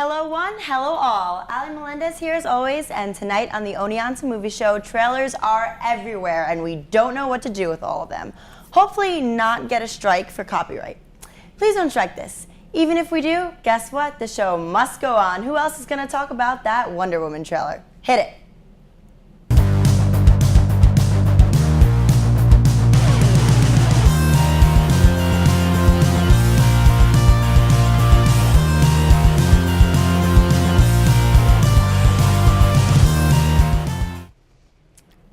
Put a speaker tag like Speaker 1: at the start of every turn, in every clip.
Speaker 1: Hello one, hello all. Ali Melendez here as always, and tonight on the Oneonta Movie Show, trailers are everywhere and we don't know what to do with all of them. Hopefully not get a strike for copyright. Please don't strike this. Even if we do, guess what? The show must go on. Who else is going to talk about that Wonder Woman trailer? Hit it.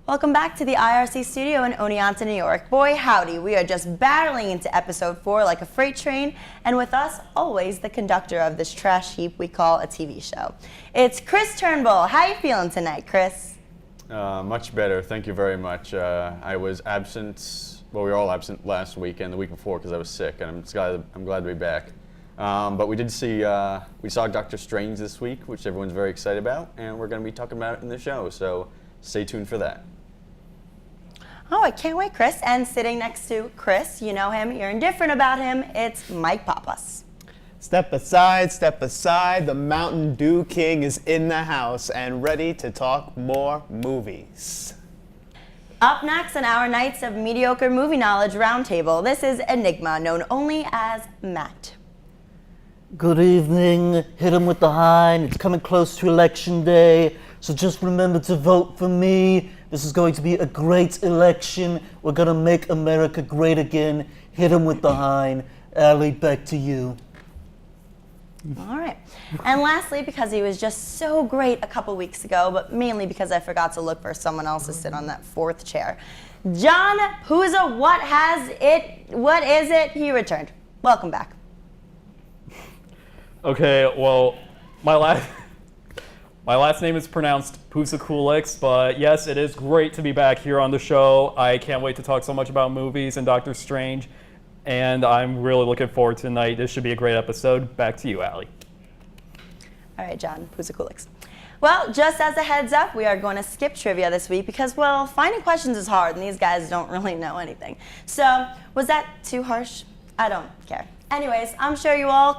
Speaker 1: Welcome back to the IRC studio in Oneonta, New York. Boy, howdy, we are just battling into episode 4 like a freight train, and with us, always the conductor of this trash heap we call a TV show. It's Chris Turnbull. How you feeling tonight, Chris?
Speaker 2: Much better, thank you very much. I was absent, well, we were all absent last week and the week before because I was sick, and I'm glad to be back. But we saw Doctor Strange this week, which everyone's very excited about, and we're going to be talking about it in the show, so stay tuned for that.
Speaker 1: Oh, I can't wait, Chris. And sitting next to Chris, you know him, you're indifferent about him, it's Mike Papas.
Speaker 3: Step aside, the Mountain Dew King is in the house and ready to talk more movies.
Speaker 1: Up next on our Nights of Mediocre Movie Knowledge Roundtable, this is Enigma, known only as Matt.
Speaker 4: Good evening, hit 'em with the Hein. It's coming close to election day, so just remember to vote for me. This is going to be a great election. We're gonna make America great again. Hit 'em with the Hein. Ali, back to you.
Speaker 1: All right. And lastly, because he was just so great a couple weeks ago, but mainly because I forgot to look for someone else to sit on that 4th chair, John Puza, what is it? He returned. Welcome back.
Speaker 5: Okay, well, my last name is pronounced Pusakulix, but yes, it is great to be back here on the show. I can't wait to talk so much about movies and Doctor Strange, and I'm really looking forward to tonight. This should be a great episode. Back to you, Ali.
Speaker 1: All right, John Pusakulix. Well, just as a heads up, we are going to skip trivia this week because, well, finding questions is hard, and these guys don't really know anything. So, was that too harsh? I don't care. Anyways, I'm sure all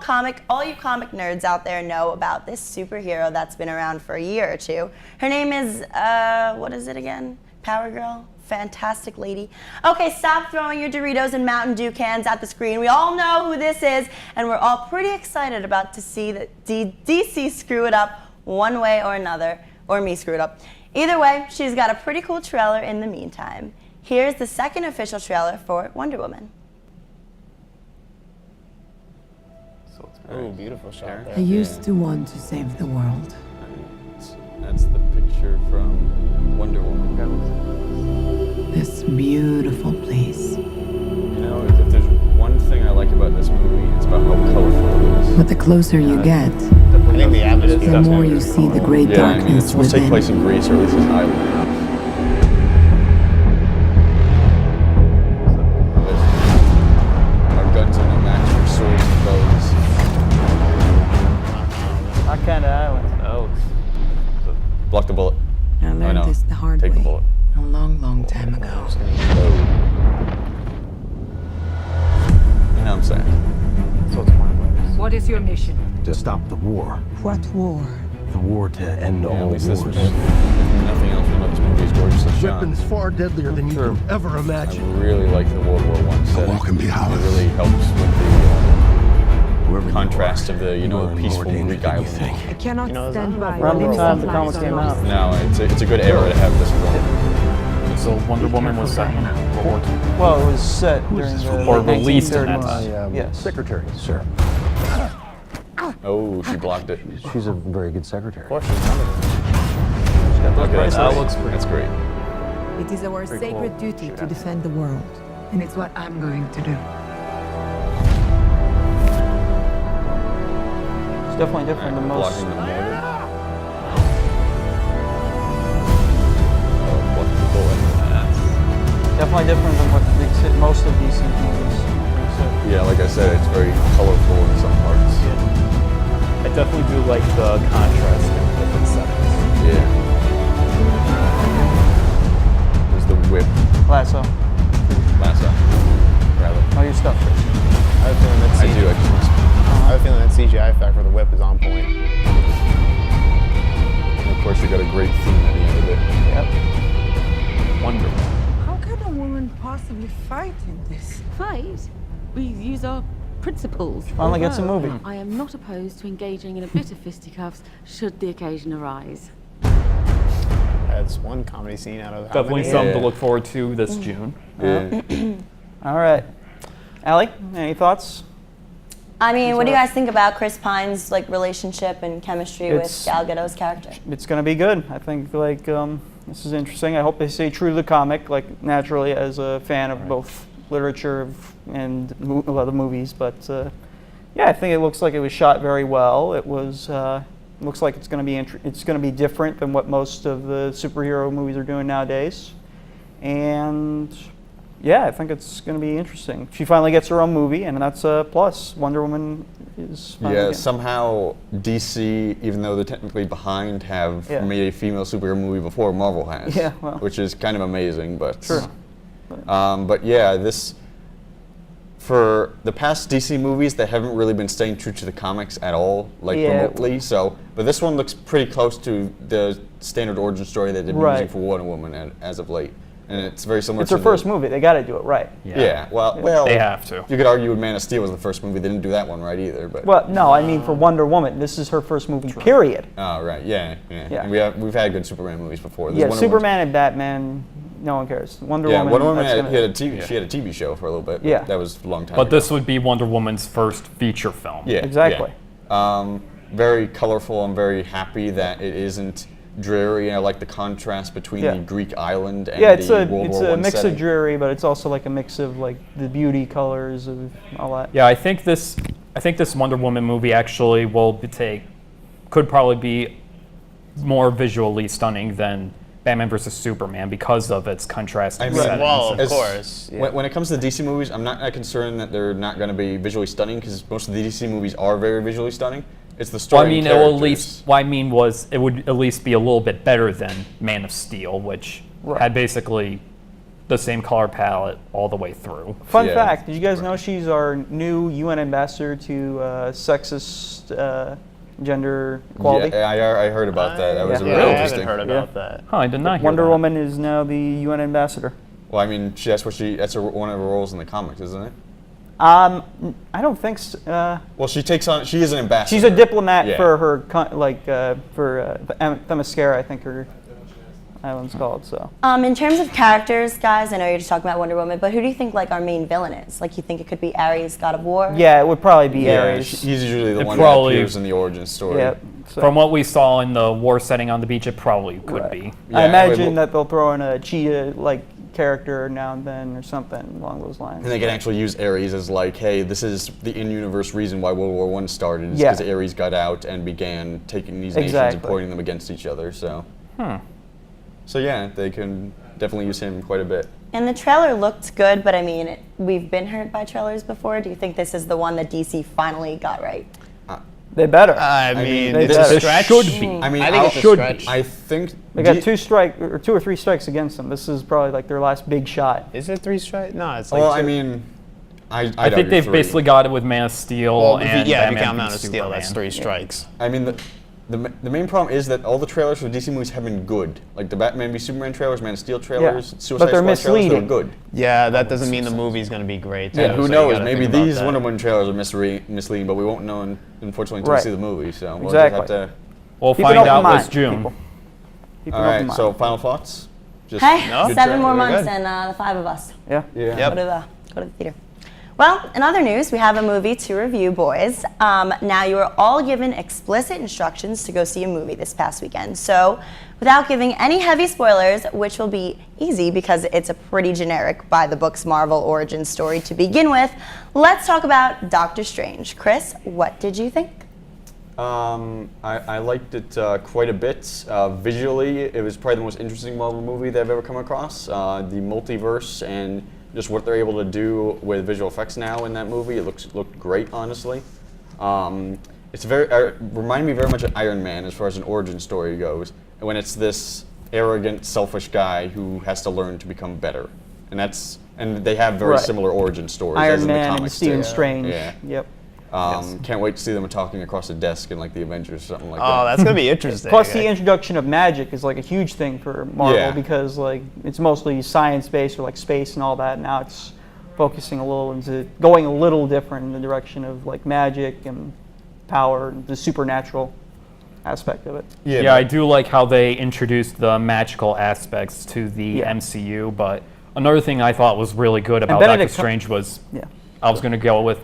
Speaker 1: you comic nerds out there know about this superhero that's been around for a year or two. Her name is, what is it again? Power Girl? Fantastic lady. Okay, stop throwing your Doritos and Mountain Dew cans at the screen. We all know who this is, and we're all pretty excited about to see that DC screw it up one way or another, or me screw it up. Either way, she's got a pretty cool trailer in the meantime. Here's the second official trailer for Wonder Woman.
Speaker 3: Oh, beautiful shot there.
Speaker 6: I used to want to save the world.
Speaker 2: That's the picture from Wonder Woman.
Speaker 6: This beautiful place.
Speaker 2: You know, if there's one thing I like about this movie, it's about how colorful it is.
Speaker 6: But the closer you get,
Speaker 3: I think the atmosphere.
Speaker 6: the more you see the great
Speaker 2: Yeah, I mean,
Speaker 6: darkness
Speaker 2: it's supposed to take
Speaker 6: within.
Speaker 2: place in Greece, or at least this island. Our guns are no match for swords and bows.
Speaker 4: Not kind of island.
Speaker 2: Oh. Block the bullet.
Speaker 6: I learned
Speaker 2: no.
Speaker 6: this the hard
Speaker 2: Take
Speaker 6: way.
Speaker 2: the bullet.
Speaker 6: A long, long time ago.
Speaker 2: You know what I'm saying?
Speaker 7: What is your mission?
Speaker 8: To stop the war.
Speaker 6: What war?
Speaker 8: The war to end
Speaker 2: Yeah,
Speaker 8: all
Speaker 2: at least this
Speaker 8: wars.
Speaker 2: was, if nothing else, we know this movie is gorgeously shot.
Speaker 8: Weapons far deadlier than you can ever
Speaker 2: I
Speaker 8: imagine.
Speaker 2: really like the World War I setting.
Speaker 8: walk in behind
Speaker 2: It
Speaker 8: us.
Speaker 2: really helps with
Speaker 8: Wherever
Speaker 2: the
Speaker 8: you
Speaker 2: contrast
Speaker 8: are,
Speaker 2: of the,
Speaker 8: you are in
Speaker 2: peaceful
Speaker 8: more danger
Speaker 2: Greek
Speaker 8: than you
Speaker 2: island.
Speaker 8: think.
Speaker 7: I cannot stand by.
Speaker 4: Around the time the comics came out.
Speaker 2: No, it's a good era to have this film.
Speaker 5: So Wonder Woman was set in World War II.
Speaker 4: Well, it was set
Speaker 8: Who is
Speaker 4: during
Speaker 8: this
Speaker 4: the
Speaker 8: from?
Speaker 5: Or
Speaker 4: late
Speaker 5: released in
Speaker 4: 1930s.
Speaker 5: that time.
Speaker 4: Yes.
Speaker 8: Secretary, sir.
Speaker 2: Oh, she blocked it.
Speaker 8: She's a very good secretary.
Speaker 2: Okay, that's great. That's great.
Speaker 6: It is our sacred duty to defend the world. And it's what I'm going to do.
Speaker 4: It's definitely different than most.
Speaker 2: Blocking the mortar. Oh, blocking the bullet.
Speaker 4: Definitely different than what most of DC movies.
Speaker 2: Yeah, like I said, it's very colorful in some parts.
Speaker 5: I definitely do like the contrast in different settings.
Speaker 2: Yeah. There's the whip.
Speaker 4: Lasso.
Speaker 2: Lasso. Rather.
Speaker 4: Oh, your stuff. Okay, let's
Speaker 2: I
Speaker 4: see.
Speaker 2: do, I just
Speaker 3: I have a feeling that CGI effect for the whip is on point.
Speaker 2: And of course, you got a great theme at the end of it.
Speaker 4: Yep.
Speaker 5: Wonder Woman.
Speaker 6: How can a woman possibly fight in this?
Speaker 9: Fight? We use our principles.
Speaker 4: Finally gets a movie.
Speaker 9: I am not opposed to engaging in a bit of fisticuffs should the occasion arise.
Speaker 3: That's one comedy scene out of how
Speaker 5: Definitely
Speaker 3: many?
Speaker 5: something to look forward to this June.
Speaker 2: Yeah.
Speaker 4: All right. Allie, any thoughts?
Speaker 1: I mean, what do you guys think about Chris Pine's like relationship and chemistry with
Speaker 4: It's-
Speaker 1: Gal Gadot's character?
Speaker 4: It's going to be good. I think like this is interesting. I hope they stay true to the comic, like naturally as a fan of both literature and a lot of movies. But yeah, I think it looks like it was shot very well. It was looks like it's going to be it's going to be different than what most of the superhero movies are doing nowadays. And yeah, I think it's going to be interesting. She finally gets her own movie, and that's a plus. Wonder Woman is finally
Speaker 2: Yeah,
Speaker 4: getting-
Speaker 2: somehow DC, even though they're technically behind, have
Speaker 4: Yeah.
Speaker 2: made a female superhero movie before Marvel has.
Speaker 4: Yeah, well.
Speaker 2: Which is kind of amazing, but.
Speaker 4: Sure.
Speaker 2: But yeah, this. For the past DC movies, they haven't really been staying true to the comics at all, like
Speaker 4: Yeah.
Speaker 2: remotely. So, but this one looks pretty close to the standard origin story that they've been
Speaker 4: Right.
Speaker 2: using for Wonder Woman as of late, and it's very similar.
Speaker 4: It's
Speaker 2: to
Speaker 4: her first movie. They got to do it right.
Speaker 2: Yeah. Well,
Speaker 5: They have to.
Speaker 2: You could argue Man of Steel was the first movie. They didn't do that one right either, but.
Speaker 4: Well, no, I mean for Wonder Woman, this is her first movie. Period.
Speaker 2: Oh right, yeah.
Speaker 4: Yeah.
Speaker 2: And we've had good Superman movies before. This
Speaker 4: Yeah,
Speaker 2: Wonder
Speaker 4: Superman and Batman, no one cares. Wonder
Speaker 2: Yeah,
Speaker 4: Woman.
Speaker 2: Wonder Woman
Speaker 4: that's
Speaker 2: had,
Speaker 4: gonna-
Speaker 2: she had a TV show for a little bit. But
Speaker 4: Yeah.
Speaker 2: that was a long time
Speaker 5: But
Speaker 2: ago.
Speaker 5: this would be Wonder Woman's first feature film.
Speaker 2: Yeah,
Speaker 4: Exactly.
Speaker 2: yeah. Very colorful. I'm very happy that it isn't dreary. I like the contrast between
Speaker 4: Yeah.
Speaker 2: the Greek island and
Speaker 4: Yeah, it's
Speaker 2: the
Speaker 4: a
Speaker 2: World
Speaker 4: it's
Speaker 2: War
Speaker 4: a
Speaker 2: I
Speaker 4: mix
Speaker 2: setting.
Speaker 4: of dreary, but it's also like a mix of like the beauty colors of all that.
Speaker 5: Yeah, I think this Wonder Woman movie actually could probably be more visually stunning than Batman vs Superman because of its contrasting
Speaker 2: I mean,
Speaker 5: settings.
Speaker 3: Well, of
Speaker 2: As-
Speaker 3: course. Yeah.
Speaker 2: When it comes to the DC movies, I'm not that concerned that they're not going to be visually stunning because most of the DC movies are very visually stunning. It's the story.
Speaker 5: Well, I mean,
Speaker 2: and
Speaker 5: it will at
Speaker 2: characters.
Speaker 5: least. What I mean was, it would at least be a little bit better than Man of Steel, which had basically the same color palette all the way through.
Speaker 4: Fun
Speaker 2: Yeah.
Speaker 4: fact: did you guys know she's our new UN ambassador to sexist gender equality?
Speaker 2: Yeah, I heard about that. That was
Speaker 4: Yeah.
Speaker 2: real
Speaker 3: I haven't
Speaker 2: interesting.
Speaker 3: heard about that.
Speaker 5: Huh, I did not hear
Speaker 4: Wonder
Speaker 5: that.
Speaker 4: Woman is now the UN ambassador.
Speaker 2: Well, I mean, that's one of her roles in the comics, isn't it?
Speaker 4: I don't think so.
Speaker 2: Well, she is an ambassador.
Speaker 4: She's a diplomat
Speaker 2: Yeah.
Speaker 4: for her Themyscira, I think her island's called. So
Speaker 1: In terms of characters, guys, I know you're just talking about Wonder Woman, but who do you think like our main villain is? Like, you think it could be Ares, God of War?
Speaker 4: yeah, it would probably be
Speaker 2: Yeah,
Speaker 4: Ares.
Speaker 2: he's usually the
Speaker 5: It
Speaker 2: one
Speaker 5: probably-
Speaker 2: that appears in the origin story.
Speaker 4: Yeah. So
Speaker 5: From what we saw in the war setting on the beach, it probably could
Speaker 4: Right.
Speaker 5: be.
Speaker 2: Yeah,
Speaker 4: I imagine
Speaker 2: well-
Speaker 4: that they'll throw in a cheetah-like character now and then, or something along those lines.
Speaker 2: And they can actually use Ares as like, hey, this is the in-universe reason why World War I started, is
Speaker 4: Yeah.
Speaker 2: because Ares got out and began taking these nations
Speaker 4: Exactly.
Speaker 2: and pointing them against each other. So, so yeah, they can definitely use him quite a bit.
Speaker 1: And the trailer looked good, but I mean, we've been hurt by trailers before. Do you think this is the one that DC finally got right?
Speaker 4: They better.
Speaker 3: I mean,
Speaker 4: they
Speaker 3: it's
Speaker 4: better.
Speaker 3: a stretch.
Speaker 5: Should be.
Speaker 2: I mean,
Speaker 3: I think it's a
Speaker 5: should
Speaker 3: stretch.
Speaker 5: be.
Speaker 2: I think
Speaker 4: They got two or three strikes against them. This is probably like their last big shot.
Speaker 3: Is it 3 strikes? No, it's like
Speaker 2: Well,
Speaker 3: two.
Speaker 2: I mean,
Speaker 5: I think they've basically got it with Man of Steel
Speaker 3: Well, if
Speaker 5: and
Speaker 3: you
Speaker 5: Batman
Speaker 3: count Man
Speaker 5: v
Speaker 3: of Steel, that's
Speaker 5: Superman.
Speaker 3: 3 strikes.
Speaker 2: I mean, the main problem is that all the trailers for DC movies have been good. Like the Batman v Superman trailers, Man of Steel trailers, Suicide
Speaker 4: But they're
Speaker 2: Squad trailers, they're
Speaker 4: misleading.
Speaker 2: good.
Speaker 3: Yeah, that doesn't mean the movie's going to be great.
Speaker 2: And
Speaker 3: too,
Speaker 2: who
Speaker 3: so you
Speaker 2: knows?
Speaker 3: gotta
Speaker 2: Maybe
Speaker 3: think about
Speaker 2: these
Speaker 3: that.
Speaker 2: Wonder Woman trailers are misleading, but we won't know, unfortunately, until
Speaker 4: Right.
Speaker 2: we see the movie. So we'll
Speaker 4: Exactly.
Speaker 2: just have to.
Speaker 5: We'll
Speaker 4: Keep an
Speaker 5: find
Speaker 4: open
Speaker 5: out
Speaker 4: mind,
Speaker 5: this June.
Speaker 4: people. Keep
Speaker 2: All
Speaker 4: an open
Speaker 2: right.
Speaker 4: mind.
Speaker 2: So final thoughts. Just
Speaker 1: Hey,
Speaker 3: No?
Speaker 2: good
Speaker 1: 7 more
Speaker 2: trailer.
Speaker 1: months
Speaker 3: Good.
Speaker 1: and the 5 of us.
Speaker 4: yeah.
Speaker 2: Yeah.
Speaker 3: Yep.
Speaker 1: Go to the theater. Well, in other news, we have a movie to review, boys. Now, you were all given explicit instructions to go see a movie this past weekend. So, without giving any heavy spoilers, which will be easy because it's a pretty generic by-the-books Marvel origin story to begin with, let's talk about Doctor Strange. Chris, what did you think?
Speaker 2: I liked it quite a bit. Visually, it was probably the most interesting Marvel movie that I've ever come across. The multiverse and just what they're able to do with visual effects now in that movie, it looked great, honestly. It's reminded me very much of Iron Man as far as an origin story goes. When it's this arrogant, selfish guy who has to learn to become better, and they have very
Speaker 4: Right.
Speaker 2: similar origin stories as
Speaker 4: Iron
Speaker 2: in
Speaker 4: Man
Speaker 2: the
Speaker 4: and
Speaker 2: comics
Speaker 4: Stephen
Speaker 2: too.
Speaker 4: Strange.
Speaker 2: Yeah.
Speaker 4: Yep.
Speaker 2: Can't wait to see them talking across a desk in like the Avengers or something like
Speaker 3: Oh,
Speaker 2: that.
Speaker 3: that's gonna be interesting.
Speaker 10: Plus, the introduction of magic is like a huge thing for Marvel
Speaker 2: Yeah.
Speaker 10: because like it's mostly science-based or like space and all that. Now it's focusing a little into going a little different in the direction of like magic and power, the supernatural aspect of it.
Speaker 5: Yeah, I do like how they introduced the magical aspects to the MCU, but another thing I thought was really good about Doctor Strange was I was going to go with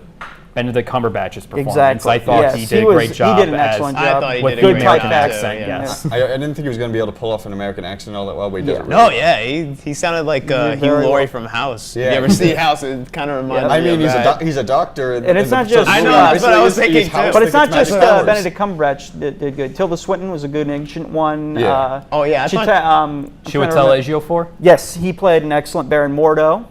Speaker 5: Benedict Cumberbatch's performance.
Speaker 10: Exactly.
Speaker 5: I thought he did a great job.
Speaker 10: He did an excellent job.
Speaker 3: I thought he
Speaker 5: with
Speaker 3: did a
Speaker 5: good
Speaker 3: great
Speaker 5: type
Speaker 3: job
Speaker 5: accent,
Speaker 3: too,
Speaker 5: yes.
Speaker 2: I didn't think he was going to be able to pull off an American accent all that well, but he does it really
Speaker 3: No,
Speaker 2: well.
Speaker 3: yeah, he sounded like Hugh
Speaker 10: very
Speaker 3: Laurie
Speaker 10: well.
Speaker 3: from House.
Speaker 2: Yeah.
Speaker 3: You ever see House? It kind of reminds
Speaker 2: I
Speaker 3: me
Speaker 2: mean,
Speaker 3: of that.
Speaker 2: he's a doctor.
Speaker 10: And it's not just-
Speaker 3: I know, that's what I was thinking too.
Speaker 10: But it's not just
Speaker 2: Benedict
Speaker 10: Benedict Cumberbatch that did good. Tilda Swinton was a good ancient one.
Speaker 2: Yeah.
Speaker 3: Oh, yeah, I thought-
Speaker 5: Chiwetel Ejiofor?
Speaker 10: Yes, he played an excellent Baron Mordo.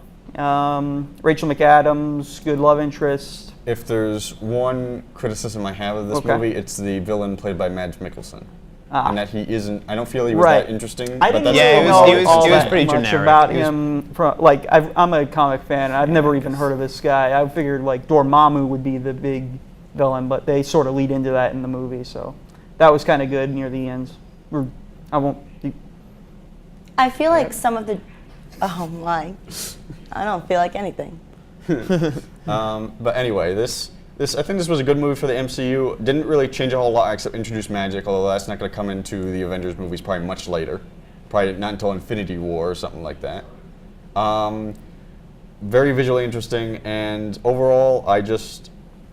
Speaker 10: Rachel McAdams, good love interest.
Speaker 2: If there's one criticism I have of this movie, it's the villain played by Mads Mikkelsen. And that he isn't, I don't feel he was that interesting.
Speaker 10: I didn't
Speaker 2: but
Speaker 10: really
Speaker 2: that's
Speaker 10: know all
Speaker 3: he was
Speaker 10: that
Speaker 3: pretty
Speaker 10: much
Speaker 3: generic.
Speaker 10: about him. Like, I'm a comic fan, and I've never even heard of this guy. I figured like Dormammu would be the big villain, but they sort of lead into that in the movie, so that was kind of good near the end. I won't.
Speaker 1: I feel like some of the. Oh, I'm lying. I don't feel like anything.
Speaker 2: But anyway, I think this was a good movie for the MCU. Didn't really change a whole lot except introduce magic, although that's not going to come into the Avengers movies probably much later. Probably not until Infinity War or something like that. Very visually interesting, and overall, it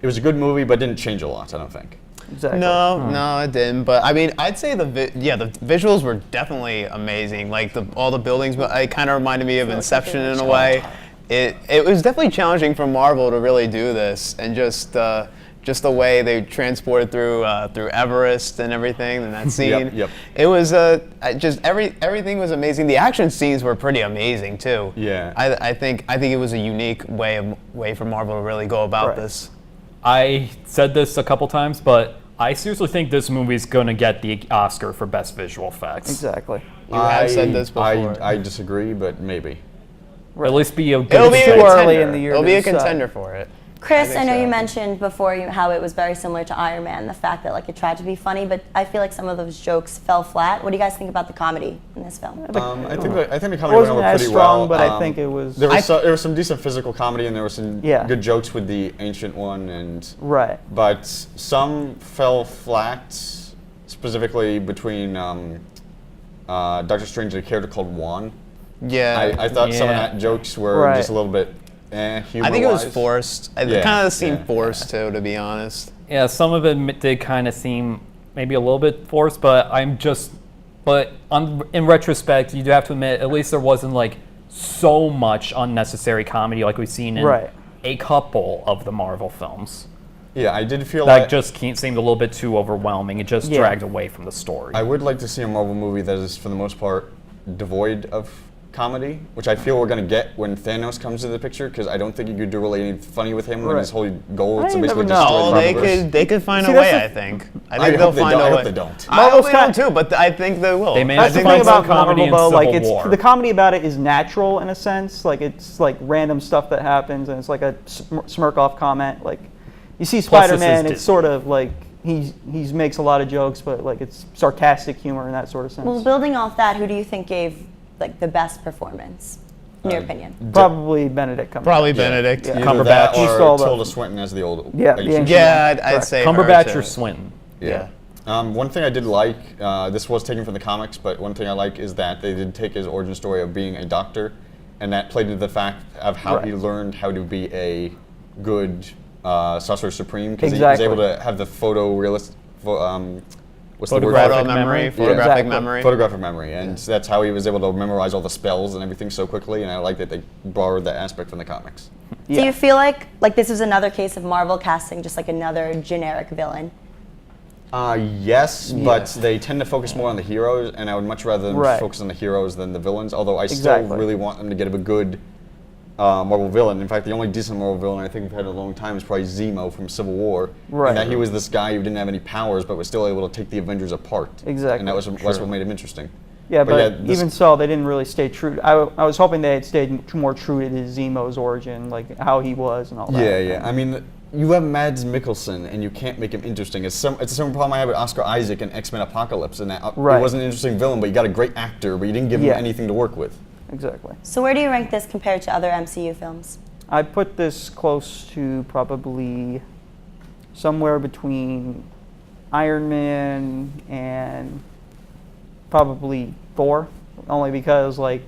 Speaker 2: was a good movie, but didn't change a lot, I don't think.
Speaker 10: Exactly.
Speaker 3: No, it didn't. But I mean, I'd say the visuals were definitely amazing. Like all the buildings, but it kind of reminded me of Inception in a way. It was definitely challenging for Marvel to really do this, and just the way they transported through Everest and everything, and that scene.
Speaker 2: Yep.
Speaker 3: It was just everything was amazing. The action scenes were pretty amazing too.
Speaker 2: Yeah.
Speaker 3: I think it was a unique way for Marvel to really go about this.
Speaker 5: I said this a couple times, but I seriously think this movie's going to get the Oscar for Best Visual Effects.
Speaker 10: Exactly.
Speaker 3: You have said this before.
Speaker 2: I disagree, but maybe.
Speaker 5: At least be a good
Speaker 3: It'll be a
Speaker 10: too early
Speaker 3: contender.
Speaker 10: in the year
Speaker 3: It'll
Speaker 10: to
Speaker 3: be a
Speaker 10: decide.
Speaker 3: contender for it.
Speaker 1: Chris, I know
Speaker 3: so.
Speaker 1: you mentioned before how it was very similar to Iron Man, the fact that like it tried to be funny, but I feel like some of those jokes fell flat. What do you guys think about the comedy in this film?
Speaker 2: I think the comedy
Speaker 10: It
Speaker 2: went
Speaker 10: wasn't
Speaker 2: over
Speaker 10: as
Speaker 2: pretty
Speaker 10: strong,
Speaker 2: well.
Speaker 10: but I think it was.
Speaker 2: There was some decent physical comedy, and there were some good jokes with the Ancient One, but some fell flat, specifically between Doctor Strange and a character called Juan.
Speaker 3: Yeah.
Speaker 2: I thought some of that jokes were just a little bit humor-wise.
Speaker 3: I think it was forced. It kind of seemed
Speaker 2: yeah.
Speaker 3: forced too, to be honest.
Speaker 5: Yeah, some of it did kind of seem maybe a little bit forced, but in retrospect, you do have to admit, at least there wasn't like so much unnecessary comedy like we've seen in a couple of the Marvel films.
Speaker 2: Yeah, I did feel
Speaker 5: that
Speaker 2: like
Speaker 5: just seemed a little bit too overwhelming. It just dragged away from the story.
Speaker 2: I would like to see a Marvel movie that is, for the most part, devoid of comedy, which I feel we're going to get when Thanos comes into the picture, because I don't think you could do really anything funny with him when his whole goal is to basically destroy the universe.
Speaker 3: They could find a way, I think. I think they'll find a way.
Speaker 2: I hope they don't.
Speaker 3: I hope they don't too, but I think they will.
Speaker 10: That's the thing about Marvel, though. Like, the comedy about it is natural in a sense. Like, it's like random stuff that happens, and it's like a smirk off comment. Like, you see Spider-Man, it's sort of like he makes a lot of jokes, but like it's sarcastic humor in that sort of sense.
Speaker 1: Well, building off that, who do you think gave like the best performance, in your opinion?
Speaker 10: Probably Benedict Cumberbatch.
Speaker 3: Probably Benedict.
Speaker 2: Either
Speaker 5: Cumberbatch.
Speaker 2: that or Tilda Swinton as the old.
Speaker 3: I'd say
Speaker 5: Cumberbatch or Swinton.
Speaker 2: Yeah. One thing I did like, this was taken from the comics, but one thing I like is that they did take his origin story of being a doctor, and that played into the fact of how he learned how to be a good Sorcerer Supreme, because he was able to have the photographic memory, and that's how he was able to memorize all the spells and everything so quickly, and I like that they borrowed that aspect from the comics.
Speaker 1: Do you feel like this is another case of Marvel casting just like another generic villain?
Speaker 2: Yes, but they tend to focus more on the heroes, and I would much rather them focus on the heroes than the villains, although I still really want them to get a good Marvel villain. In fact, the only decent Marvel villain I think we've had in a long time is probably Zemo from Civil War. And that he was this guy who didn't have any powers, but was still able to take the Avengers apart.
Speaker 10: Exactly.
Speaker 2: And that was what made him interesting.
Speaker 10: Yeah, but even so, they didn't really stay true. I was hoping they had stayed more true to Zemo's origin, like how he was and all that.
Speaker 2: Yeah. I mean, you have Mads Mikkelsen, and you can't make him interesting. It's the same problem I have with Oscar Isaac and X-Men Apocalypse, and that he wasn't an interesting villain, but you got a great actor, but you didn't give him anything to work with.
Speaker 10: Exactly.
Speaker 1: So where do you rank this compared to other MCU films?
Speaker 10: I put this close to probably somewhere between Iron Man and probably Thor, only because like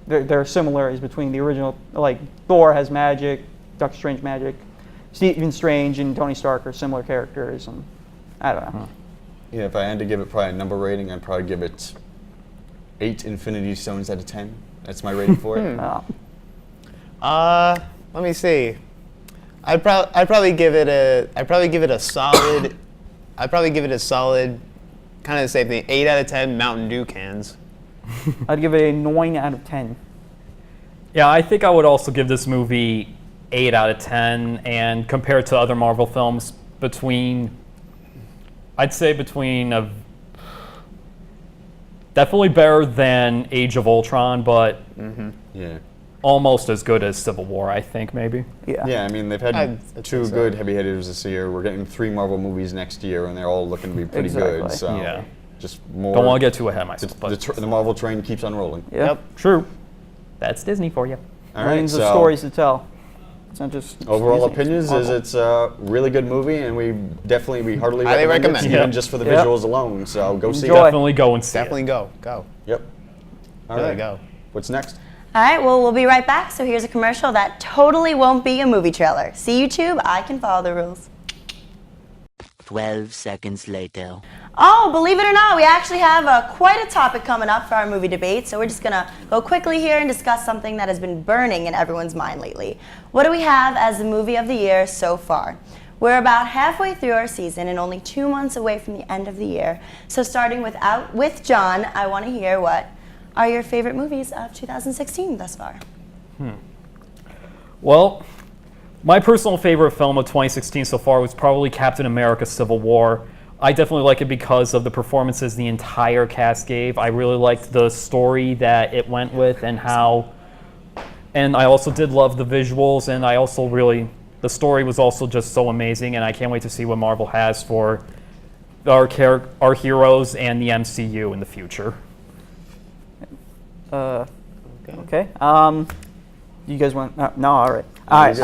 Speaker 10: there are similarities between the original. Like Thor has magic, Doctor Strange magic. Stephen Strange and Tony Stark are similar characters, and I don't know.
Speaker 2: Yeah, if I had to give it probably a number rating, I'd probably give it 8 Infinity Stones out of 10. That's my rating for it.
Speaker 3: Let me see. I'd probably give it a solid. I'd probably give it a solid, kind of the same thing. 8 out of 10 Mountain Dew cans.
Speaker 10: I'd give it a 9 out of 10.
Speaker 5: Yeah, I think I would also give this movie 8 out of 10, and compared to other Marvel films, I'd say definitely better than Age of Ultron, but almost as good as Civil War, I think, maybe.
Speaker 2: Yeah, I mean, they've had 2 good heavy hitters this year. We're getting 3 Marvel movies next year, and they're all looking to be pretty good. So
Speaker 5: yeah.
Speaker 2: Just more.
Speaker 5: Don't want to get too ahead of myself.
Speaker 2: The Marvel train keeps on rolling.
Speaker 10: Yep.
Speaker 5: True. That's Disney for you.
Speaker 2: All right,
Speaker 10: Millions of stories to tell. It's not just
Speaker 2: overall
Speaker 10: Disney,
Speaker 2: opinions is it's a really good movie, and we heartily
Speaker 3: Highly
Speaker 2: recommend it,
Speaker 3: recommend.
Speaker 2: even just for the visuals alone. So go see it.
Speaker 5: Definitely go and see
Speaker 3: Definitely
Speaker 5: it.
Speaker 3: go.
Speaker 2: Yep. All
Speaker 3: Really
Speaker 2: right.
Speaker 3: go.
Speaker 2: What's next?
Speaker 1: All right, well, we'll be right back. So here's a commercial that totally won't be a movie trailer. See YouTube, I can follow the rules.
Speaker 11: 12 seconds later.
Speaker 1: Oh, believe it or not, we actually have quite a topic coming up for our movie debate, so we're just going to go quickly here and discuss something that has been burning in everyone's mind lately. What do we have as the movie of the year so far? We're about halfway through our season and only 2 months away from the end of the year. So starting with John, I want to hear what are your favorite movies of 2016 thus far?
Speaker 5: Well, my personal favorite film of 2016 so far was probably Captain America: Civil War. I definitely like it because of the performances the entire cast gave. I really liked the story that it went with and I also did love the visuals, and I also the story was also just so amazing, and I can't wait to see what Marvel has for our heroes and the MCU in the future.
Speaker 10: Okay. You guys want? No. All right. All right.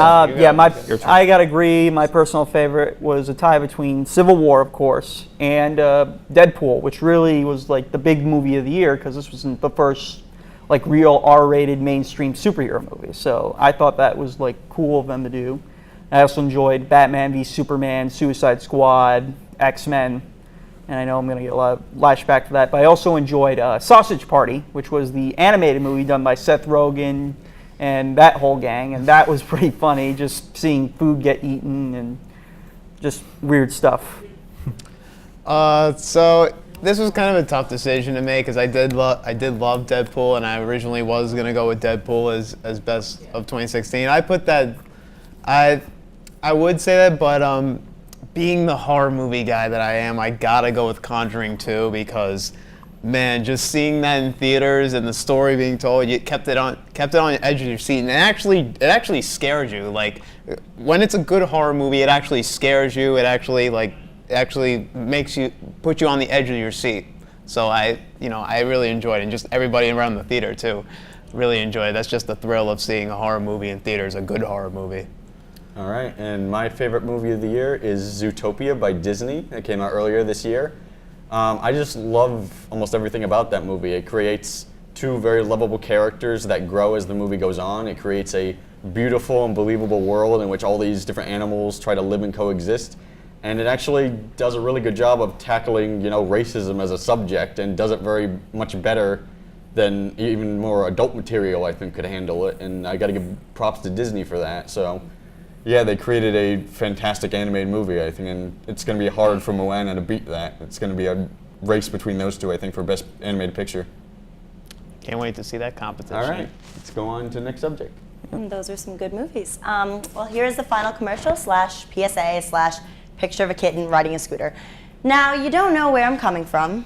Speaker 10: I gotta agree. My personal favorite was a tie between Civil War, of course, and Deadpool, which really was like the big movie of the year because this was the first like real R-rated mainstream superhero movie. So I thought that was like cool of them to do. I also enjoyed Batman v Superman, Suicide Squad, X-Men, and I know I'm going to get a lot of flashback for that. But I also enjoyed Sausage Party, which was the animated movie done by Seth Rogen and that whole gang, and that was pretty funny, just seeing food get eaten and just weird stuff.
Speaker 3: So this was kind of a tough decision to make because I did love Deadpool, and I originally was gonna go with Deadpool as best of 2016. I put that. I would say that, but being the horror movie guy that I am, I gotta go with Conjuring 2 because, man, just seeing that in theaters and the story being told, you kept it on the edge of your seat, and it actually scared you. Like when it's a good horror movie, it actually scares you. It actually makes you put you on the edge of your seat. So I really enjoyed it, and just everybody around the theater too really enjoyed it. That's just the thrill of seeing a horror movie in theaters, a good horror movie.
Speaker 2: All right, and my favorite movie of the year is Zootopia by Disney. It came out earlier this year. I just love almost everything about that movie. It creates 2 very lovable characters that grow as the movie goes on. It creates a beautiful and believable world in which all these different animals try to live and coexist. And it actually does a really good job of tackling, racism as a subject, and does it very much better than even more adult material I think could handle it. And I got to give props to Disney for that. So yeah, they created a fantastic animated movie, I think, and it's going to be hard for Moana to beat that. It's going to be a race between those 2, I think, for Best Animated Picture.
Speaker 3: Can't wait to see that competition.
Speaker 2: All right, let's go on to the next subject.
Speaker 1: And those are some good movies. Well, here's the final commercial /PSA/ picture of a kitten riding a scooter. Now, you don't know where I'm coming from.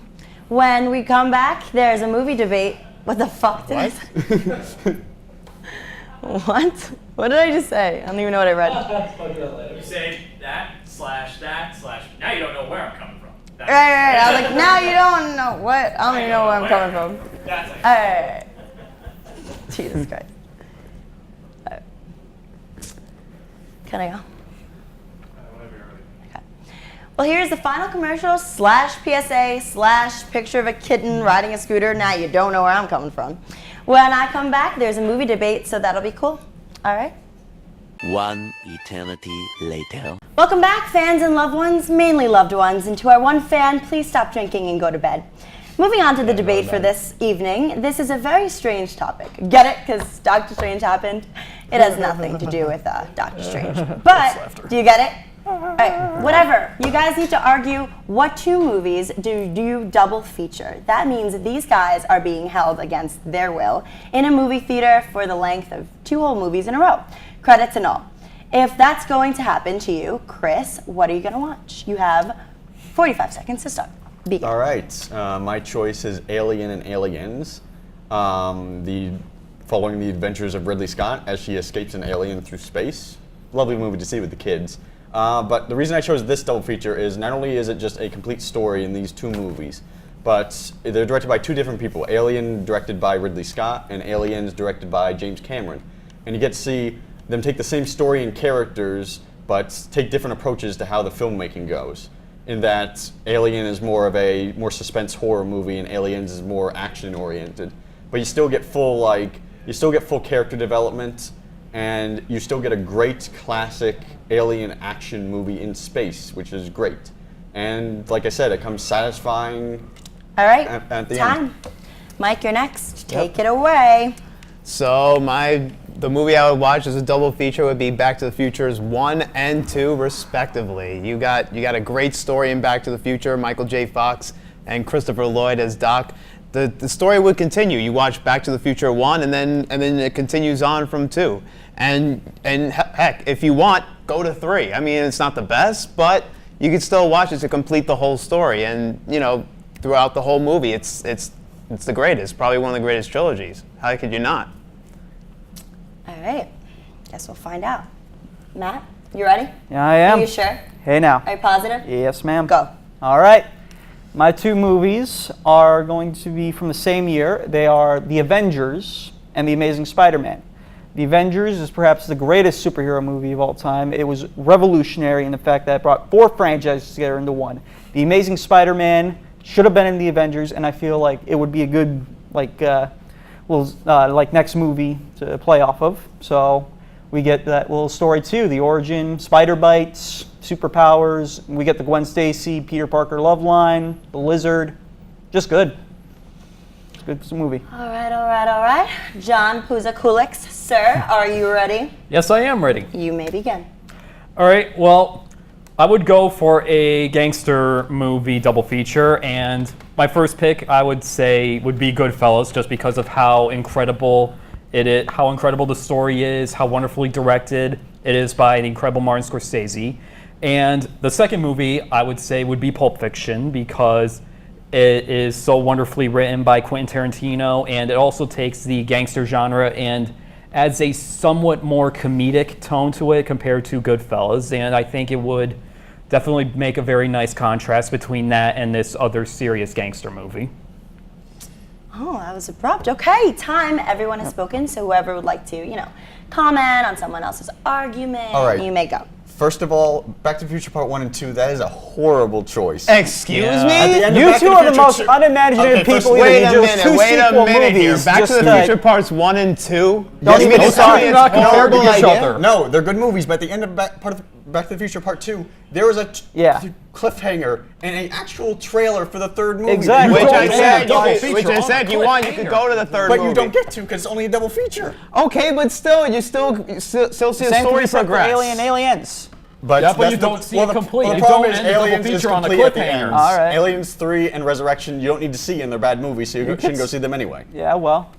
Speaker 1: When we come back, there's a movie debate. What the fuck did I say? What? What did I just say? I don't even know what I read.
Speaker 5: You say that slash. Now you don't know where I'm coming from.
Speaker 1: Right. I was like, now you don't know what. I don't even know where I'm coming from.
Speaker 5: That's
Speaker 1: All right. Jesus Christ. All right. Can I go? Okay. Well, here's the final commercial / PSA / picture of a kitten riding a scooter. Now you don't know where I'm coming from. When I come back, there's a movie debate, so that'll be cool. All right.
Speaker 11: One eternity later.
Speaker 1: Welcome back, fans and loved ones, mainly loved ones. And to our one fan, please stop drinking and go to bed. Moving on to the debate for this evening, this is a very strange topic. Get it? Because Doctor Strange happened. It has nothing to do with Doctor Strange. But, do you get it? All right, whatever. You guys need to argue what 2 movies do you double feature. That means these guys are being held against their will in a movie theater for the length of 2 whole movies in a row. Credits and all. If that's going to happen to you, Chris, what are you going to watch? You have 45 seconds to start. Begin.
Speaker 2: All right. My choice is Alien and Aliens. Following the adventures of Ridley Scott as she escapes an alien through space. Lovely movie to see with the kids. But the reason I chose this double feature is not only is it just a complete story in these 2 movies, but they're directed by 2 different people. Alien directed by Ridley Scott and Aliens directed by James Cameron. And you get to see them take the same story and characters, but take different approaches to how the filmmaking goes. In that Alien is more of a suspense horror movie and Aliens is more action oriented. But you still get full character development, and you still get a great classic alien action movie in space, which is great. And like I said, it comes satisfying.
Speaker 1: All right,
Speaker 2: at the
Speaker 1: time.
Speaker 2: end.
Speaker 1: Mike, you're next. Take it away.
Speaker 3: So the movie I would watch as a double feature would be Back to the Futures 1 and 2 respectively. You got a great story in Back to the Future, Michael J. Fox and Christopher Lloyd as Doc. The story would continue. You watch Back to the Future 1 and then it continues on from 2. And heck, if you want, go to 3. I mean, it's not the best, but you can still watch it to complete the whole story. And throughout the whole movie, it's the greatest, probably one of the greatest trilogies. How could you not?
Speaker 1: All right. Guess we'll find out. Matt, you ready?
Speaker 10: Yeah, I am.
Speaker 1: Are you sure?
Speaker 10: Hey now.
Speaker 1: Are you positive?
Speaker 10: Yes, ma'am.
Speaker 1: Go.
Speaker 10: All right. My 2 movies are going to be from the same year. They are The Avengers and The Amazing Spider-Man. The Avengers is perhaps the greatest superhero movie of all time. It was revolutionary in the fact that it brought 4 franchises together into one. The Amazing Spider-Man should have been in The Avengers, and I feel like it would be a good next movie to play off of. So we get that little story too, the origin, spider bites, superpowers. We get the Gwen Stacy, Peter Parker love line, the lizard. Just good. It's a good movie.
Speaker 1: All right. John Puzakulix, sir, are you ready?
Speaker 5: Yes, I am ready.
Speaker 1: You may begin.
Speaker 5: All right, well, I would go for a gangster movie double feature, and my first pick I would say would be Goodfellas, just because of how incredible it is, how incredible the story is, how wonderfully directed it is by the incredible Martin Scorsese. And the second movie I would say would be Pulp Fiction, because it is so wonderfully written by Quentin Tarantino, and it also takes the gangster genre and adds a somewhat more comedic tone to it compared to Goodfellas, and I think it would definitely make a very nice contrast between that and this other serious gangster movie.
Speaker 1: Oh, that was abrupt. Okay, time. Everyone has spoken, so whoever would like to, comment on someone else's argument,
Speaker 2: All right.
Speaker 1: you may go.
Speaker 2: First of all, Back to the Future Part 1 and 2, that is a horrible choice.
Speaker 3: Excuse me?
Speaker 2: At the end of
Speaker 10: You
Speaker 2: Back to
Speaker 10: two
Speaker 2: the
Speaker 10: are the
Speaker 2: Future
Speaker 10: most
Speaker 2: two-
Speaker 10: unimaginative people
Speaker 3: Wait
Speaker 10: either.
Speaker 3: a
Speaker 10: You do
Speaker 3: minute, wait a
Speaker 10: sequel
Speaker 3: minute here.
Speaker 10: movies,
Speaker 3: Back to
Speaker 10: just
Speaker 3: the
Speaker 10: like-
Speaker 3: Future Parts 1 and 2?
Speaker 2: Yes,
Speaker 3: You mean
Speaker 2: but
Speaker 3: to tell me
Speaker 5: they're
Speaker 3: it's
Speaker 5: not compared
Speaker 3: horrible
Speaker 5: to each
Speaker 3: idea?
Speaker 5: other.
Speaker 2: No, they're good movies, but at the end of Back to the Future Part 2, there was a cliffhanger and an actual trailer for the third movie.
Speaker 10: Exactly.
Speaker 3: Which
Speaker 5: don't
Speaker 3: I
Speaker 5: get
Speaker 3: said,
Speaker 5: a double feature
Speaker 3: you
Speaker 5: on
Speaker 3: want,
Speaker 5: a
Speaker 3: you could
Speaker 5: cliffhanger.
Speaker 3: go to the third
Speaker 2: But
Speaker 3: movie.
Speaker 2: you don't get to because it's only a double feature.
Speaker 3: Okay, but still, you still see the
Speaker 10: Same
Speaker 3: story
Speaker 10: thing for
Speaker 3: progress.
Speaker 10: Aliens.
Speaker 2: But,
Speaker 5: Yeah, but
Speaker 2: that's
Speaker 5: you don't see it
Speaker 2: the
Speaker 5: complete.
Speaker 2: Well, the
Speaker 5: You
Speaker 2: problem
Speaker 5: don't
Speaker 2: is
Speaker 5: end the double
Speaker 2: Aliens is
Speaker 5: feature on a
Speaker 2: complete at the
Speaker 5: cliffhanger.
Speaker 2: end.
Speaker 10: All right.
Speaker 2: Aliens 3 and Resurrection, you don't need to see, and they're bad movies, so you shouldn't go see them anyway.
Speaker 10: Yeah, well.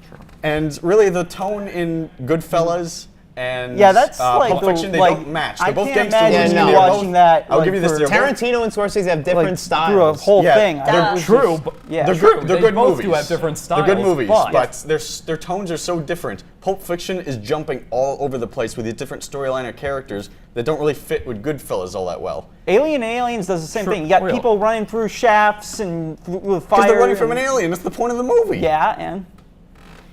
Speaker 2: And really, the tone in Goodfellas and
Speaker 10: Yeah, that's like
Speaker 2: Pulp Fiction, they
Speaker 10: like,
Speaker 2: don't match.
Speaker 10: I
Speaker 2: They're both
Speaker 10: can't
Speaker 2: gangster
Speaker 10: imagine
Speaker 2: movies.
Speaker 10: you
Speaker 2: They're
Speaker 10: watching
Speaker 2: both-
Speaker 10: that.
Speaker 2: I'll
Speaker 10: like,
Speaker 2: give you this.
Speaker 10: for-
Speaker 2: They're both-
Speaker 3: Tarantino and Scorsese have different
Speaker 10: like,
Speaker 3: styles.
Speaker 10: through a whole
Speaker 2: Yeah,
Speaker 10: thing.
Speaker 2: they're
Speaker 5: True, but
Speaker 10: Yeah.
Speaker 2: They're
Speaker 5: true.
Speaker 2: good. They're
Speaker 5: They
Speaker 2: good
Speaker 5: both
Speaker 2: movies.
Speaker 5: do have different styles.
Speaker 2: They're good movies,
Speaker 5: but
Speaker 2: their tones are so different. Pulp Fiction is jumping all over the place with these different storyline or characters that don't really fit with Goodfellas all that well.
Speaker 10: Alien Aliens does the same
Speaker 5: Sure,
Speaker 10: thing. You got
Speaker 5: real.
Speaker 10: people running through shafts and with fire.
Speaker 2: Because they're running from an
Speaker 10: and-
Speaker 2: alien. That's the point of the movie.
Speaker 10: Yeah, and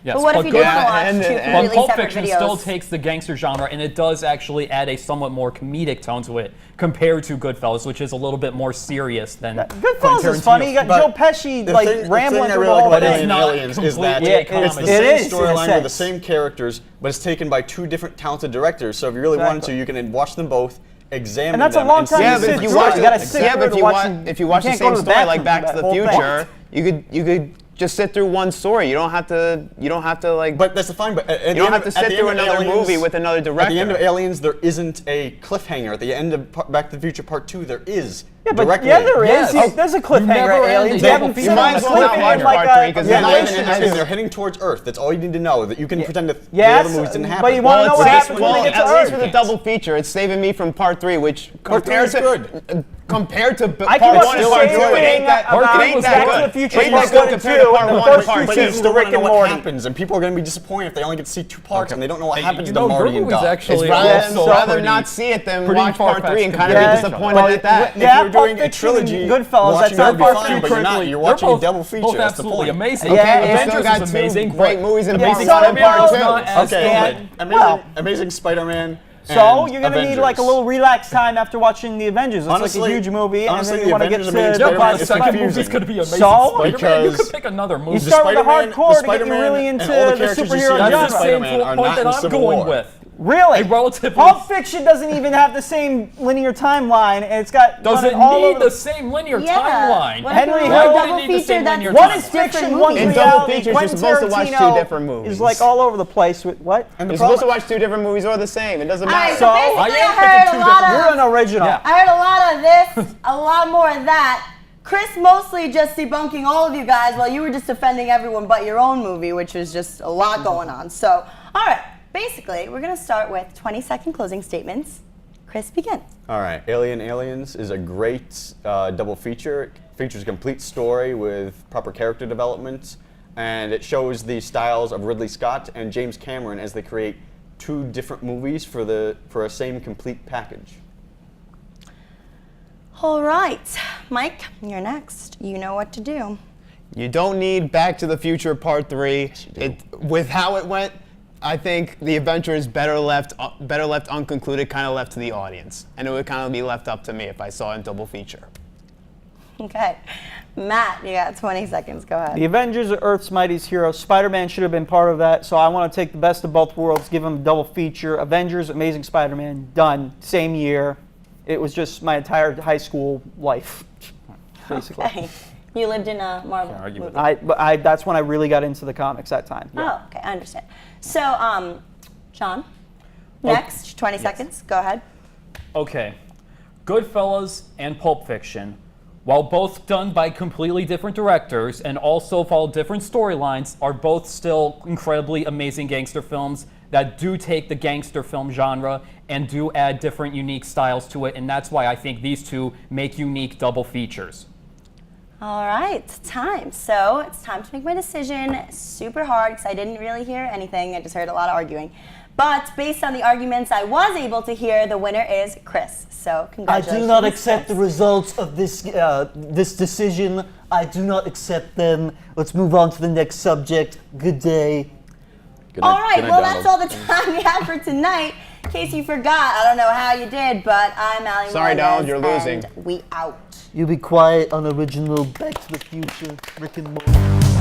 Speaker 5: yes,
Speaker 1: But what if you did
Speaker 3: Yeah,
Speaker 1: watch
Speaker 3: and-
Speaker 1: two
Speaker 3: and-
Speaker 1: completely
Speaker 5: But Pulp
Speaker 1: separate
Speaker 5: Fiction
Speaker 1: videos?
Speaker 5: still takes the gangster genre, and it does actually add a somewhat more comedic tone to it compared to Goodfellas, which is a little bit more serious than
Speaker 10: Goodfellas
Speaker 5: Quentin
Speaker 10: is funny. You got
Speaker 2: But
Speaker 10: Joe Pesci
Speaker 2: The
Speaker 10: like
Speaker 2: thing I
Speaker 10: rambling
Speaker 2: really
Speaker 10: through the
Speaker 2: like
Speaker 10: whole
Speaker 2: about
Speaker 10: thing.
Speaker 2: Alien
Speaker 5: not
Speaker 2: Aliens is that
Speaker 5: completely
Speaker 10: Yeah,
Speaker 5: a
Speaker 10: it's
Speaker 2: it's
Speaker 5: comedy.
Speaker 2: the
Speaker 10: It
Speaker 2: same
Speaker 10: is, in a
Speaker 2: storyline with the
Speaker 10: sense.
Speaker 2: same characters, but it's taken by two different talented directors. So if you really wanted to, you can watch them both, examine
Speaker 10: And that's a
Speaker 2: them,
Speaker 10: long
Speaker 2: and
Speaker 10: time
Speaker 2: see
Speaker 10: to
Speaker 3: Yeah,
Speaker 2: the
Speaker 3: but
Speaker 10: sit
Speaker 3: if you
Speaker 10: through
Speaker 3: watch
Speaker 10: it. You gotta sit
Speaker 3: yeah,
Speaker 10: through
Speaker 3: but
Speaker 10: it to watch them.
Speaker 3: if you watch the
Speaker 10: can't go
Speaker 3: same
Speaker 10: to the
Speaker 3: story like
Speaker 10: bathroom
Speaker 3: Back
Speaker 10: for
Speaker 3: to the
Speaker 10: that whole
Speaker 3: Future,
Speaker 10: thing.
Speaker 3: you could just sit through one story. You don't have to like.
Speaker 2: But that's fine. But
Speaker 3: you don't have to sit through another movie with another director.
Speaker 2: At the end of Aliens, there isn't a cliffhanger. At the end of Back to the Future Part 2, there is.
Speaker 10: Yeah, but
Speaker 2: directly.
Speaker 10: yeah, there is.
Speaker 5: Yes.
Speaker 10: There's a cliffhanger
Speaker 5: Never
Speaker 10: at
Speaker 5: ending.
Speaker 10: Aliens.
Speaker 5: You
Speaker 10: You haven't
Speaker 5: might
Speaker 10: seen
Speaker 3: as well not watch
Speaker 10: like
Speaker 3: part three, 'cause
Speaker 2: Yeah,
Speaker 3: then
Speaker 2: and,
Speaker 3: Yeah.
Speaker 2: and they're heading towards Earth. That's all you need to know. That you can pretend that
Speaker 10: Yes,
Speaker 2: the other movies didn't happen.
Speaker 10: but you wanna know
Speaker 3: Well,
Speaker 10: what
Speaker 3: it's-
Speaker 10: happens when
Speaker 3: well,
Speaker 10: they get to
Speaker 3: at least
Speaker 10: Earth.
Speaker 3: with a double feature, it's saving me from part 3, which
Speaker 2: Part three
Speaker 3: compared
Speaker 2: is
Speaker 3: to
Speaker 2: good.
Speaker 3: Compared to
Speaker 10: I
Speaker 3: part
Speaker 10: can
Speaker 3: 1
Speaker 10: watch
Speaker 3: and
Speaker 10: the
Speaker 3: part
Speaker 10: same
Speaker 3: 2, it
Speaker 10: thing
Speaker 3: ain't that
Speaker 10: about
Speaker 3: it ain't that
Speaker 10: Back to
Speaker 3: good.
Speaker 10: the Future.
Speaker 3: It ain't
Speaker 10: It's
Speaker 3: that good
Speaker 10: good
Speaker 3: compared
Speaker 10: too,
Speaker 3: to part
Speaker 10: and the
Speaker 3: 1 and
Speaker 10: first
Speaker 3: part
Speaker 10: two
Speaker 3: 2.
Speaker 10: seasons
Speaker 2: Still
Speaker 10: of
Speaker 2: want
Speaker 10: Rick
Speaker 2: to know
Speaker 10: and
Speaker 2: what
Speaker 10: Morty.
Speaker 2: happens, and people are going to be disappointed if they only get to see 2 parts and they don't know what
Speaker 5: Hey,
Speaker 2: happens
Speaker 5: you
Speaker 2: to
Speaker 5: know,
Speaker 2: Marty
Speaker 5: your
Speaker 2: and
Speaker 5: movie's
Speaker 2: Doc.
Speaker 5: actually
Speaker 3: It's rather,
Speaker 5: also
Speaker 3: rather
Speaker 5: pretty-
Speaker 3: not see it than
Speaker 5: pretty
Speaker 3: watch part
Speaker 5: far-fetched
Speaker 3: 3 and kind of
Speaker 5: compared
Speaker 3: be
Speaker 5: to
Speaker 3: disappointed
Speaker 10: Well,
Speaker 3: at that.
Speaker 2: If
Speaker 10: Yeah,
Speaker 2: you're doing
Speaker 10: Pulp
Speaker 2: a
Speaker 10: Fiction,
Speaker 2: trilogy,
Speaker 10: Goodfellas,
Speaker 2: watching
Speaker 10: that's
Speaker 2: it
Speaker 10: not
Speaker 2: would be
Speaker 10: far
Speaker 2: fine,
Speaker 10: too
Speaker 2: but you're not.
Speaker 5: critically.
Speaker 2: You're
Speaker 5: They're
Speaker 2: watching a
Speaker 5: both-
Speaker 2: double feature.
Speaker 5: both
Speaker 2: That's the
Speaker 5: absolutely
Speaker 2: point.
Speaker 5: amazing.
Speaker 10: Yeah,
Speaker 3: Okay, you
Speaker 5: Avengers
Speaker 3: still got
Speaker 5: is
Speaker 3: two
Speaker 5: amazing,
Speaker 3: great
Speaker 5: but
Speaker 3: movies and
Speaker 10: Yeah,
Speaker 3: Amazing
Speaker 10: Spider-Man
Speaker 3: Spider-Man
Speaker 10: is
Speaker 3: 2.
Speaker 5: not as
Speaker 2: Okay,
Speaker 5: good.
Speaker 10: Well-
Speaker 2: Amazing Spider-Man.
Speaker 10: So
Speaker 2: and
Speaker 10: you're gonna need
Speaker 2: Avengers.
Speaker 10: like a little relax time after watching the Avengers. It's
Speaker 2: Honestly-
Speaker 10: like a huge movie, and
Speaker 2: honestly,
Speaker 10: then
Speaker 2: the
Speaker 10: you want to get
Speaker 2: Avengers
Speaker 10: to
Speaker 2: Amazing
Speaker 10: the
Speaker 2: Spider-Man
Speaker 5: Yeah,
Speaker 2: is
Speaker 5: the second
Speaker 2: confusing.
Speaker 5: movie's going to be amazing.
Speaker 10: So?
Speaker 5: Spider-Man, you
Speaker 2: Because
Speaker 5: could pick another movie.
Speaker 10: You start with the
Speaker 2: Spider-Man-
Speaker 10: hardcore to get you
Speaker 2: Spider-Man
Speaker 10: really
Speaker 2: and
Speaker 10: into
Speaker 2: all the
Speaker 10: the
Speaker 2: characters you see
Speaker 10: superhero
Speaker 2: in
Speaker 5: That's the
Speaker 10: genre.
Speaker 5: same
Speaker 2: Spider-Man are
Speaker 5: point
Speaker 2: not
Speaker 5: that
Speaker 2: in
Speaker 5: I'm
Speaker 2: Civil
Speaker 5: going
Speaker 2: War.
Speaker 5: with.
Speaker 10: Really?
Speaker 5: A relatively-
Speaker 10: Pulp Fiction doesn't even have the same linear timeline, and it's got
Speaker 5: Does it
Speaker 10: running all
Speaker 5: need
Speaker 10: over
Speaker 5: the same linear
Speaker 1: Yeah.
Speaker 5: timeline?
Speaker 1: What
Speaker 10: Henry
Speaker 1: if you
Speaker 10: Hill-
Speaker 1: have a
Speaker 10: Why
Speaker 1: double
Speaker 5: would it need the
Speaker 1: feature
Speaker 5: same
Speaker 1: that's
Speaker 5: linear
Speaker 10: One
Speaker 5: time?
Speaker 10: is
Speaker 1: different
Speaker 10: fiction, one's
Speaker 1: movies?
Speaker 3: In double
Speaker 10: reality.
Speaker 3: features, you're
Speaker 10: Quentin
Speaker 3: supposed to watch two
Speaker 10: Tarantino
Speaker 3: different movies.
Speaker 10: is like all over the place with what?
Speaker 2: And the
Speaker 3: You're supposed to
Speaker 2: problem-
Speaker 3: watch 2 different movies or the same. It doesn't
Speaker 1: All right,
Speaker 3: matter.
Speaker 1: so
Speaker 10: So-
Speaker 1: basically
Speaker 5: I
Speaker 1: I
Speaker 5: am
Speaker 1: heard
Speaker 5: picking
Speaker 1: a
Speaker 5: two
Speaker 1: lot
Speaker 5: different-
Speaker 10: You're
Speaker 1: of
Speaker 10: an original.
Speaker 5: Yeah.
Speaker 1: I heard a lot of this, a lot more of that. Chris mostly just debunking all of you guys while you were just defending everyone but your own movie, which was just a lot going on. So, all right, basically, we're going to start with 20-second closing statements. Chris, begin.
Speaker 2: All right, Aliens is a great double feature. It features a complete story with proper character development, and it shows the styles of Ridley Scott and James Cameron as they create 2 different movies for a same complete package.
Speaker 1: All right, Mike, you're next. You know what to do.
Speaker 3: You don't need Back to the Future Part 3. With how it went, I think the adventure is better left unconcluded, kind of left to the audience. And it would kind of be left up to me if I saw it in double feature.
Speaker 1: Okay. Matt, you got 20 seconds. Go ahead.
Speaker 10: The Avengers are Earth's mightiest heroes. Spider-Man should have been part of that, so I want to take the best of both worlds, give them a double feature. Avengers, Amazing Spider-Man, done. Same year. It was just my entire high school life, basically.
Speaker 1: Okay. You lived in a Marvel
Speaker 5: Can't argue with
Speaker 1: movie.
Speaker 10: That's when I really got into the comics that time. Yeah.
Speaker 1: Oh, okay, I understand. So, John, next, 20 seconds. Go ahead.
Speaker 5: Okay. Goodfellas and Pulp Fiction, while both done by completely different directors and also follow different storylines, are both still incredibly amazing gangster films that do take the gangster film genre and do add different unique styles to it, and that's why I think these two make unique double features.
Speaker 1: All right, time. So it's time to make my decision. Super hard because I didn't really hear anything. I just heard a lot of arguing. But based on the arguments I was able to hear, the winner is Chris. So
Speaker 4: I
Speaker 1: congratulations.
Speaker 4: do not accept
Speaker 1: Chris.
Speaker 4: the results of this this decision. I do not accept them. Let's move on to the next subject. Good day.
Speaker 2: Good night-
Speaker 1: All right,
Speaker 2: good night,
Speaker 1: well, that's all
Speaker 2: Donald.
Speaker 1: the time we have for tonight. In case you forgot, I don't know how you did, but I'm Ali
Speaker 3: Sorry,
Speaker 1: Melendez,
Speaker 3: Donald, you're losing.
Speaker 1: and we out.
Speaker 4: You be quiet, unoriginal, Back to the Future, Rick and Morty.